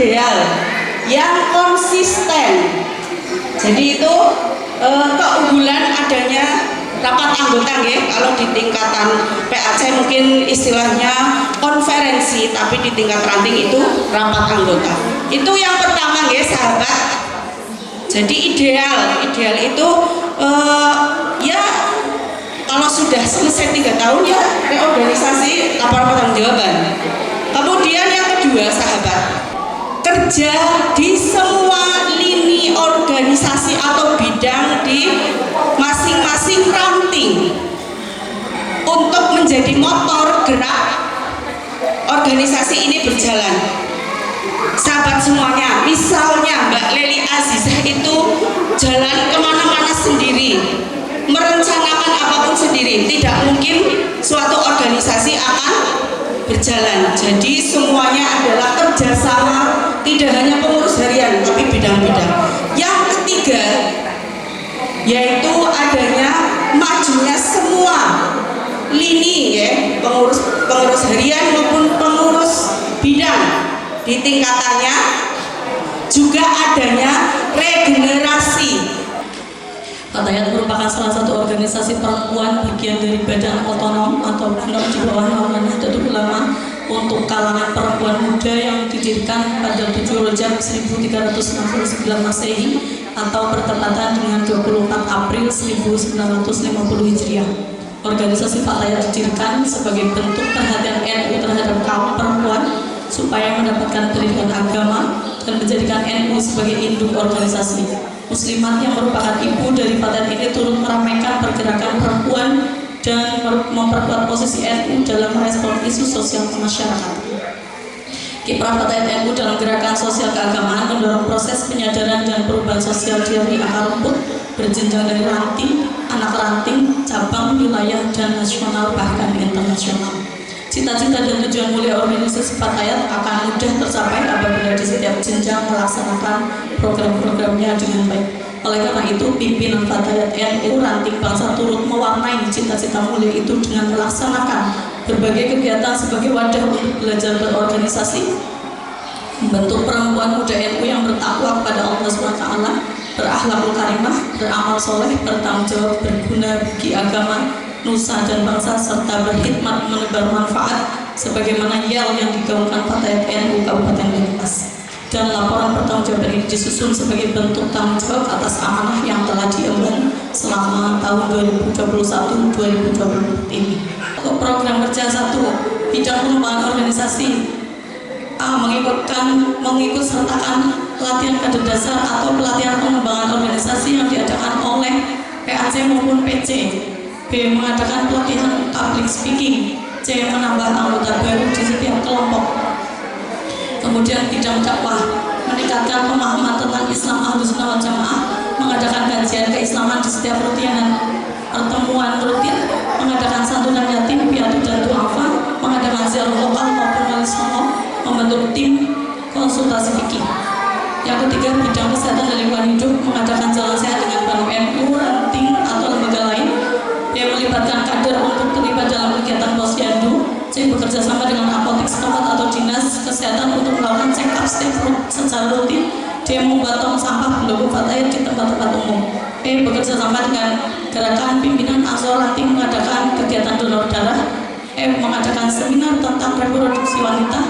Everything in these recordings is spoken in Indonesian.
ideal, yang konsisten. Jadi itu keunggulan adanya rapat anggota ya. Kalau di tingkatan PAC mungkin istilahnya konferensi, tapi di tingkat ranting itu rapat anggota. Itu yang pertama ya sahabat. Jadi ideal itu ya kalau sudah selesai 3 tahun ya reorganisasi laporan pertanggungjawaban. Kemudian yang kedua sahabat, kerja di semua lini organisasi atau bidang di masing-masing ranting untuk menjadi motor gerak organisasi ini berjalan. Sahabat semuanya, misalnya Mbak Leli Azizah itu jalan kemana-mana sendiri, merencanakan apapun sendiri, tidak mungkin suatu organisasi akan berjalan. Jadi semuanya adalah kerjasama, tidak hanya pengurus harian tapi bidang-bidang. Yang ketiga yaitu adanya majunya semua lini ya, pengurus harian maupun pengurus bidang di tingkatannya, juga adanya regenerasi. Fatayat merupakan salah satu organisasi perempuan bagian dari Badan Otonom atau BANOM di bawah naungan Nahdlatul Ulama untuk kalangan perempuan muda yang didirikan pada 7 Rajab 1369 Masehi atau bertepatan dengan 24 April 1950 Hijriah. Organisasi Fatayat didirikan sebagai bentuk perhatian NU terhadap kaum perempuan supaya mendapatkan pendidikan agama dan menjadikan NU sebagai induk organisasi. Muslimat yang merupakan ibu dari Fatayat ini turut meramaikan pergerakan perempuan dan memperkuat posisi NU dalam merespon isu sosial masyarakat. Kiprah Fatayat NU dalam gerakan sosial keagamaan mendorong proses penyadaran dan perubahan sosial dari akar rumput berjenjang dari ranting, anak ranting, cabang, wilayah, dan nasional bahkan internasional. Cita-cita dan tujuan mulia organisasi Fatayat akan mudah tercapai apabila di setiap jenjang melaksanakan program-programnya dengan baik. Oleh karena itu, pimpinan Fatayat NU Ranting Bangsa turut mewarnai cita-cita mulia itu dengan melaksanakan berbagai kegiatan sebagai wadah untuk belajar berorganisasi, membentuk perempuan muda NU yang bertakwa kepada Allah SWT, berakhlakul karimah, beramal soleh, bertanggung jawab, berguna bagi agama, nusa dan bangsa, serta berkhidmat menebar manfaat sebagaimana yel yang digaungkan Fatayat NU Kabupaten Banyumas. Dan laporan pertanggungjawaban ini disusun sebagai bentuk tanggung jawab atas amanah yang telah diemban selama tahun 2021-2020 ini. Untuk program kerja 1, bidang pengembangan organisasi mengikut sertakan pelatihan kader dasar atau pelatihan pengembangan organisasi yang diadakan oleh PAC maupun PC. B. Mengadakan pelatihan public speaking. C. Menambah anggota baru di setiap kelompok. Kemudian bidang dakwah, meningkatkan pemahaman tentang Islam Ahlussunnah wal Jamaah, mengadakan kajian keislaman di setiap rutinan pertemuan rutin, mengadakan santunan yatim, piatu dan duafa, mengadakan ziarah lokal maupun wali songo, membentuk tim konsultasi fikih. Yang ketiga, bidang kesehatan dan lingkungan hidup, mengadakan jalan sehat dengan BANOM NU, ranting atau lembaga lain, yang melibatkan kader untuk terlibat dalam kegiatan posyandu. C. Bekerja sama dengan apotek setempat atau dinas kesehatan untuk melakukan check up secara rutin. D. Membuat tong sampah berlogo Fatayat di tempat-tempat umum. E. Bekerja sama dengan gerakan pimpinan Ansor Ranting mengadakan kegiatan donor darah. F. Mengadakan seminar tentang reproduksi wanita.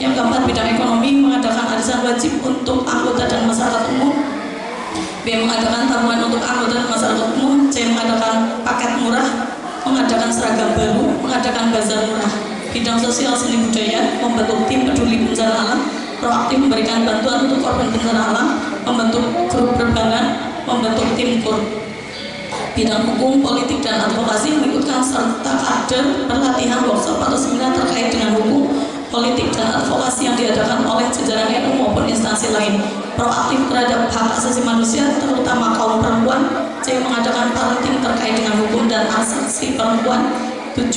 Yang keempat, bidang ekonomi, mengadakan arisan wajib untuk anggota dan masyarakat umum. B. Mengadakan tabungan untuk anggota dan masyarakat umum. C. Mengadakan paket murah, mengadakan seragam baru, mengadakan bazar murah. Bidang sosial seni budaya, membentuk tim peduli bencana alam, proaktif memberikan bantuan untuk korban bencana alam, membentuk grup berbanan, membentuk tim kur. Bidang hukum, politik, dan advokasi, mengikutkan serta kader pelatihan workshop atau seminar terkait dengan hukum, politik, dan advokasi yang diadakan oleh jajaran NU maupun instansi lain. Proaktif terhadap hak asasi manusia, terutama kaum perempuan. C. Mengadakan parenting terkait dengan hukum dan asasi perempuan. 7.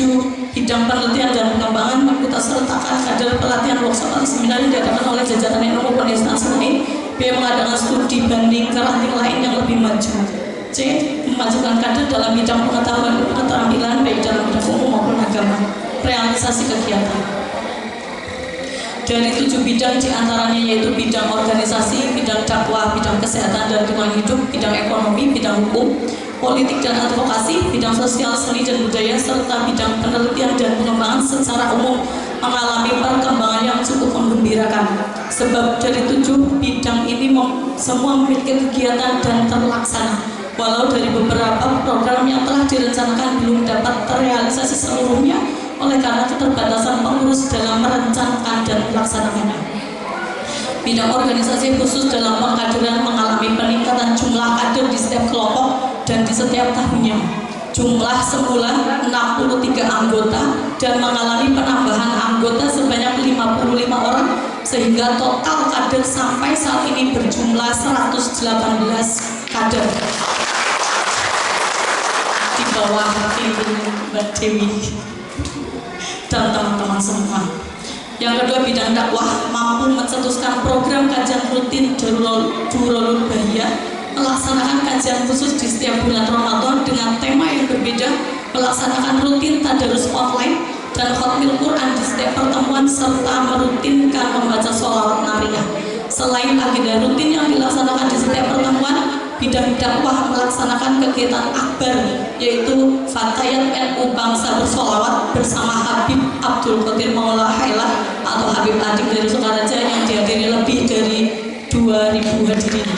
Bidang penelitian dan pengembangan, mengikutsertakan kader pelatihan workshop atau seminar yang diadakan oleh jajaran NU maupun instansi lain. B. Mengadakan studi banding ke ranting lain yang lebih maju. C. Memajukan kader dalam bidang pengetahuan dan keterampilan baik dalam bidang umum maupun agama. Realisasi kegiatan. Dari 7 bidang diantaranya yaitu bidang organisasi, bidang dakwah, bidang kesehatan dan lingkungan hidup, bidang ekonomi, bidang hukum, politik dan advokasi, bidang sosial, seni dan budaya, serta bidang penelitian dan pengembangan secara umum mengalami perkembangan yang cukup menggembirakan. Sebab dari 7 bidang ini semua memiliki kegiatan dan terlaksana. Walau dari beberapa program yang telah direncanakan belum dapat terrealisasi seluruhnya oleh karena keterbatasan pengurus dalam merencanakan dan melaksanakannya. Bidang organisasi khusus dalam pengkaderan mengalami peningkatan jumlah kader di setiap kelompok dan di setiap tahunnya. Jumlah semula 63 anggota dan mengalami penambahan anggota sebanyak 55 orang sehingga total kader sampai saat ini berjumlah 118 kader di bawah pimpinan Mbak Dewi dan teman-teman semua. Yang kedua, bidang dakwah mampu mencetuskan program kajian rutin Durrul Bahiyah, melaksanakan kajian khusus di setiap bulan Ramadan dengan tema yang berbeda, melaksanakan rutin tadarus online dan khatmil Quran di setiap pertemuan serta merutinkan membaca sholawat nariyah. Selain agenda rutin yang dilaksanakan di setiap pertemuan, bidang dakwah melaksanakan kegiatan akbar yaitu Fatayat NU Bangsa Bersolawat bersama Habib Abdul Qadir Maula Hailah atau Habib Adik dari Sukaraja yang dihadiri lebih dari 2.000 hadirin.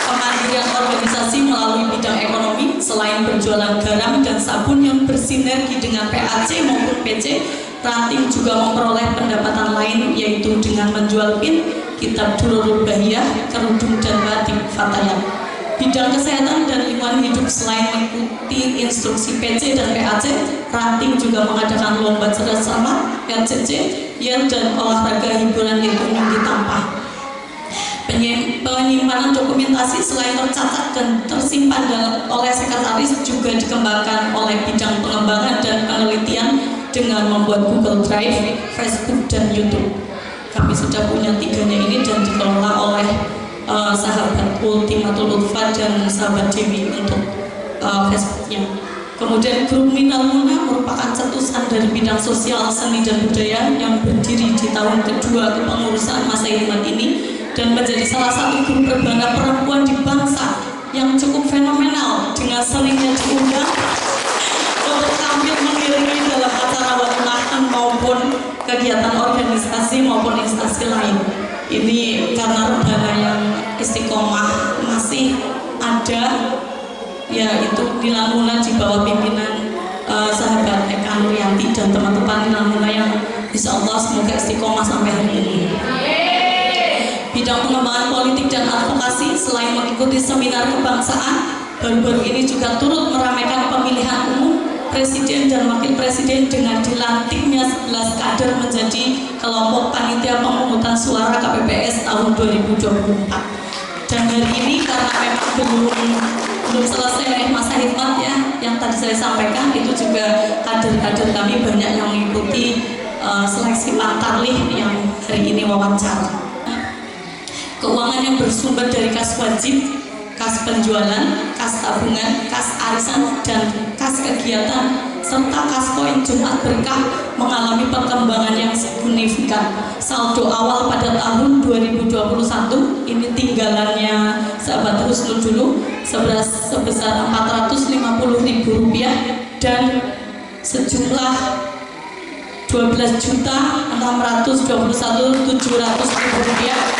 Pemandirian organisasi melalui bidang ekonomi selain berjualan garam dan sabun yang bersinergi dengan PAC maupun PC, Ranting juga memperoleh pendapatan lain yaitu dengan menjual pin, kitab Durrul Bahiyah, kerudung dan batik Fatayat. Bidang kesehatan dan lingkungan hidup selain mengikuti instruksi PC dan PAC, Ranting juga mengadakan lomba cerdas cermat, LCC, yel dan olahraga hiburan yaitu minggi tampah. Penyimpanan dokumentasi selain tercatat dan tersimpan oleh sekretaris juga dikembangkan oleh bidang pengembangan dan penelitian dengan membuat Google Drive, Facebook, dan YouTube. Kami sudah punya 3-nya ini dan dikelola oleh sahabat Ultimatul Lutfa dan sahabat Dewi untuk Facebooknya. Kemudian grup Minal Muna merupakan cetusan dari bidang sosial, seni, dan budaya yang berdiri di tahun kedua kepengurusan masa Hikmat ini dan menjadi salah satu grup rebana perempuan di bangsa yang cukup fenomenal dengan seringnya diundang untuk tampil mengiringi dalam acara walimah maupun kegiatan organisasi maupun instansi lain. Ini karena rebana yang istiqomah masih ada, yaitu Minal Muna di bawah pimpinan sahabat Eka Nuryanti dan teman-teman Minal Muna yang insya Allah semoga istiqomah sampai hari ini. Bidang pengembangan politik dan advokasi selain mengikuti seminar kebangsaan, baru-baru ini juga turut meramaikan pemilihan umum presiden dan wakil presiden dengan dilantiknya 11 kader menjadi kelompok panitia pemungutan suara KPPS tahun 2024. Dan hari ini karena memang belum selesai masa hikmat ya, yang tadi saya sampaikan itu juga kader-kader kami banyak yang mengikuti seleksi pantarlih yang hari ini wawancara. Keuangan yang bersumber dari kas wajib, kas penjualan, kas tabungan, kas arisan, dan kas kegiatan, serta kas koin Jumat Berkah mengalami perkembangan yang signifikan. Saldo awal pada tahun 2021 ini tinggalannya sahabat Husnul dulu sebesar Rp450.000 dan sejumlah Rp12.621.700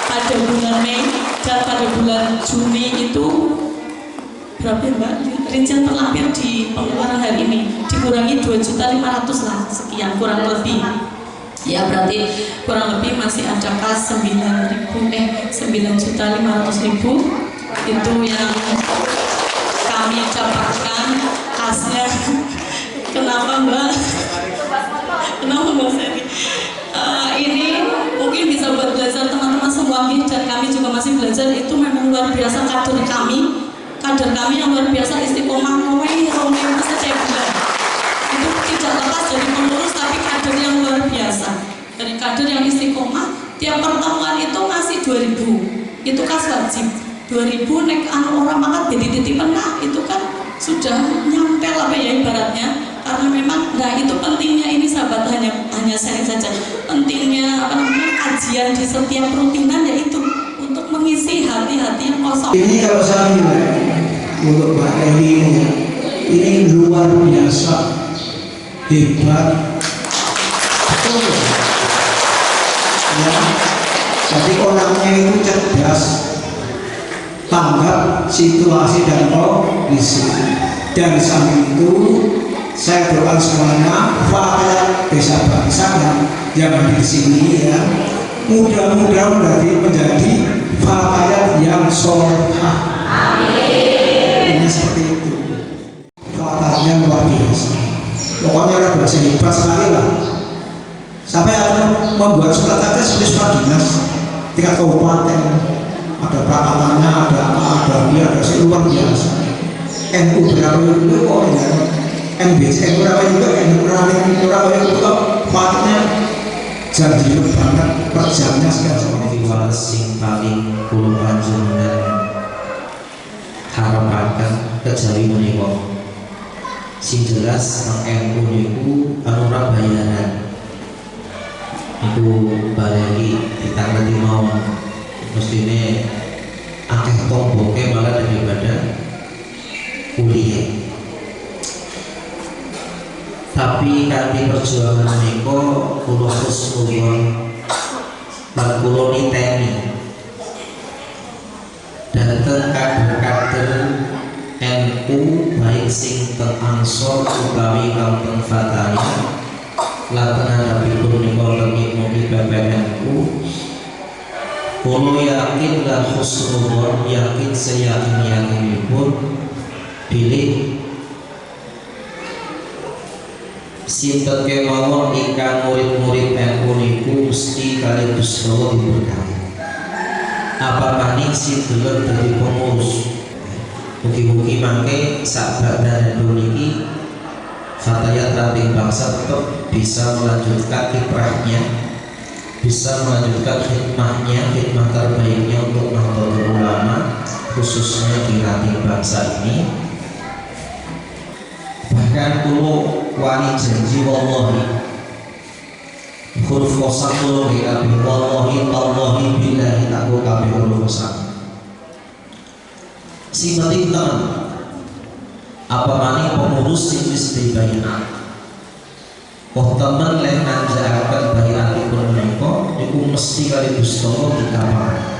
pada bulan Mei, dan pada bulan Juni itu berapa ya Mbak? Rincian terlampir di pengeluaran hari ini dikurangi 2.500.000 lah, sekian kurang lebih. Ya berarti kurang lebih masih ada kas 9.500.000 itu yang kami dapatkan kasnya. Kenapa Mbak? Kenapa Mbak Seri? Ini mungkin bisa buat belajar teman-teman semua, dan kami juga masih belajar. Itu memang luar biasa kader kami yang luar biasa istiqomah ngomongin itu saja bulan. Itu tidak lepas dari pengurus, tapi kader yang luar biasa. Dari kader yang istiqomah, tiap pertemuan itu ngasih 2.000, itu kas wajib. 2.000 nek orang makan jadi titipan, nah itu kan sudah nyampe lah ya ibaratnya. Karena memang, nah itu pentingnya ini sahabat, hanya setiap rutinan yaitu untuk mengisi hati-hati yang kosong. Ini kalau saya nilai untuk Mbak Eli ini luar biasa, hebat, betul. Ya, jadi orangnya itu cerdas, tanggap situasi dan kondisi. Dan samping itu saya doa semuanya rakyat desa bangsa yang ada di sini ya, mudah-mudahan menjadi rakyat yang solehah. Ini seperti itu. Fakatnya luar biasa. Pokoknya ada bahasa hebat sekali lah. Sampai ada membuat surat aja seperti surat dinas tingkat kabupaten. Ada perakatannya, ada dia, ada luar biasa. NU berapa itu kok ya? MBC berapa juga? NU berapa itu kok? Fakatnya janji banget per jamnya sekian. Motivasi sing paling kula panjenengan harapaken kejawi menika sing jelas NU niku ora bayaran niku baleni ditangani mawon mestine akeh tomboke malah daripada kuliah. Tapi kanthi perjuangan menika kula husnuzon lan kula niteni dhateng kader-kader NU baik sing teng Ansor utawi teng Fataya lan tengadapipun menika teng PPNU. Kula yakin dan husnuzon yakin seyakin-yakinipun pilih sinten kemawon ingkang murid-murid NU niku mesti kaliyan Gusti Allah diberkahi. Apa maning sinten dadi pengurus. Mugi-mugi mangke sakbana NU niki Fatayat Ranting Bangsa tetap bisa melanjutkan kiprahnya, bisa melanjutkan khidmah terbaiknya untuk Nahdlatul Ulama khususnya di Ranting Bangsa ini. Bahkan kulo wani janji wallahi huruf kosak kulo kabeh wallahi tallahi billahi takku kabeh huruf kosak sing penting teman apa maning pengurus sing wis dibayar kok temen lek nanjakaken bayatipun menika niku mesti kali Gusti Allah dikawal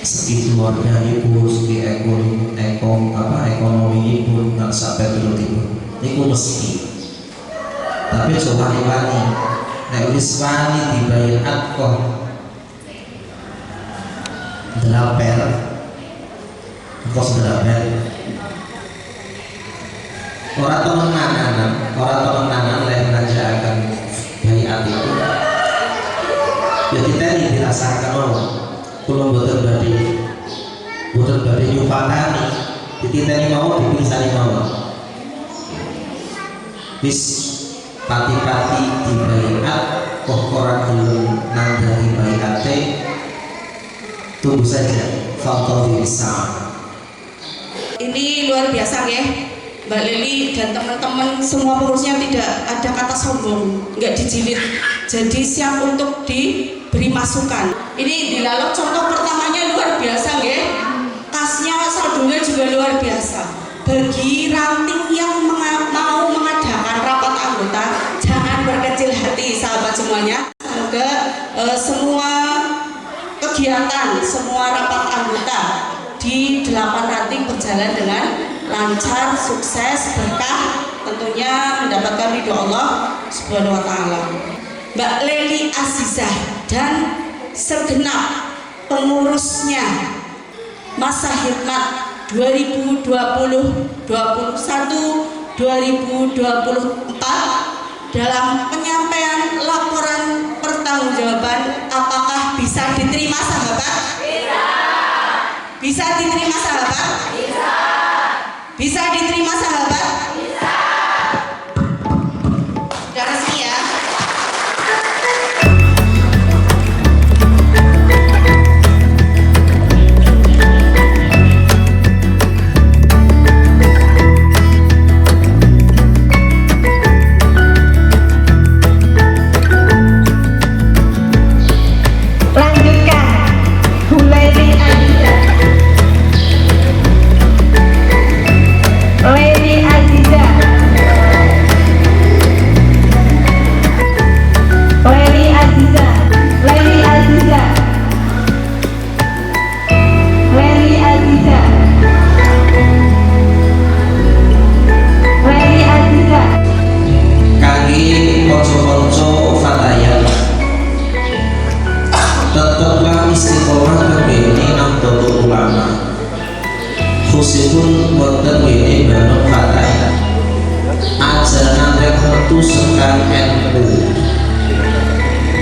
segi keluarga ibu, segi ekonomi pun nggak sampai tidur niku mesti. Tapi coba wani, nek wis wani dibayar kok delaper, kos delaper. Orang temenanan lek nanjakaken bayat itu. Ya kita ini dirasakan orang. Kalau boten badhe nyupatani dititeni mau dipisani mau wis pati-pati dibayat kok ora gelem nandhani bayate tunggu saja faktor bisa. Ini luar biasa ya Mbak Leli dan teman-teman semua pengurusnya, tidak ada kata sombong, nggak dijilid, jadi siap untuk diberi masukan. Ini dilalok contoh pertamanya luar biasa ya, tasnya saldonya juga luar biasa. Bagi ranting yang mau mengadakan rapat anggota, jangan berkecil hati sahabat semuanya. Semoga semua kegiatan, semua rapat anggota di 8 ranting berjalan dengan lancar, sukses, berkah, tentunya mendapatkan ridho Allah Subhanahu wa taala. Mbak Leli Azizah dan segenap pengurusnya masa hikmat 2020, 21, 2024 dalam penyampaian laporan pertanggungjawaban apakah bisa diterima sahabat? Bisa diterima sahabat? Bisa diterima sahabat? Bisa. Sudah resmi ya.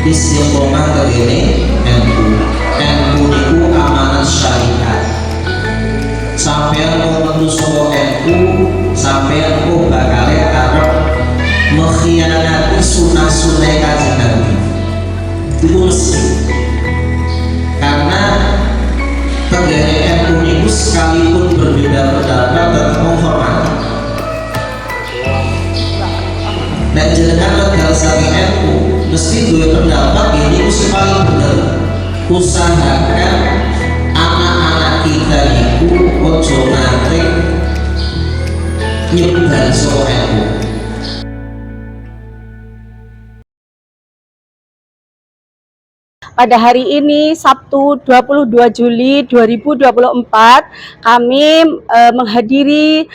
istiqomah kene NU. NU niku amanat syariat. Sampeyan mau metu saka NU, sampeyan kok bakal arep mengkhianati sunah-sunah Kanjeng Nabi. Itu mesti. Karena tenggene NU niku sekalipun berbeda pendapat tetap menghormati. Dan jenengan negara saking NU mesti dua pendapat ini mesti paling benar. Usahakan anak-anak kita itu ojo nanti nyebar soal NU. Pada hari ini Sabtu 22 Juli 2024 kami menghadiri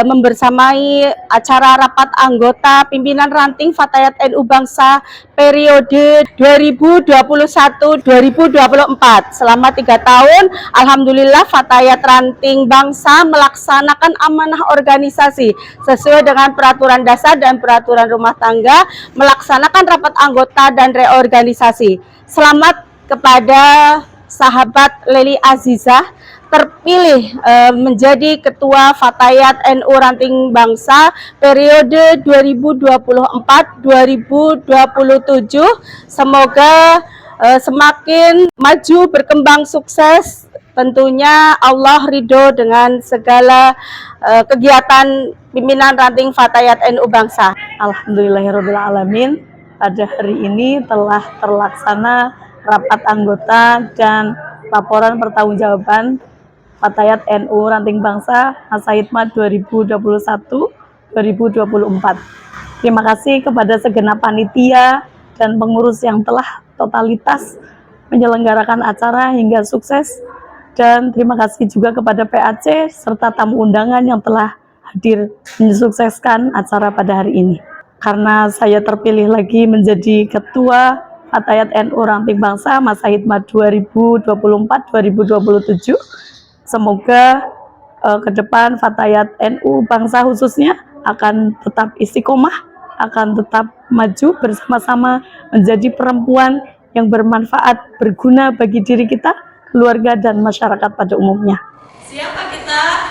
membersamai acara rapat anggota pimpinan ranting Fatayat NU Bangsa periode 2021-2024. Selama 3 tahun alhamdulillah Fatayat Ranting Bangsa melaksanakan amanah organisasi sesuai dengan peraturan dasar dan peraturan rumah tangga, melaksanakan rapat anggota dan reorganisasi. Selamat kepada sahabat Leli Azizah terpilih menjadi Ketua Fatayat NU Ranting Bangsa periode 2024-2027. Semoga semakin maju, berkembang, sukses. Tentunya Allah ridho dengan segala kegiatan pimpinan Ranting Fatayat NU Bangsa. Alhamdulillahirrahmanirrahim. Pada hari ini telah terlaksana rapat anggota dan laporan pertanggungjawaban Fatayat NU Ranting Bangsa masa hikmat 2021-2024. Terima kasih kepada segenap panitia dan pengurus yang telah totalitas menyelenggarakan acara hingga sukses, dan terima kasih juga kepada PAC serta tamu undangan yang telah hadir mensukseskan acara pada hari ini. Karena saya terpilih lagi menjadi Ketua Fatayat NU Ranting Bangsa masa hikmat 2024-2027, semoga ke depan Fatayat NU Bangsa khususnya akan tetap istiqomah, akan tetap maju bersama-sama menjadi perempuan yang bermanfaat, berguna bagi diri kita, keluarga, dan masyarakat pada umumnya. Siapa kita?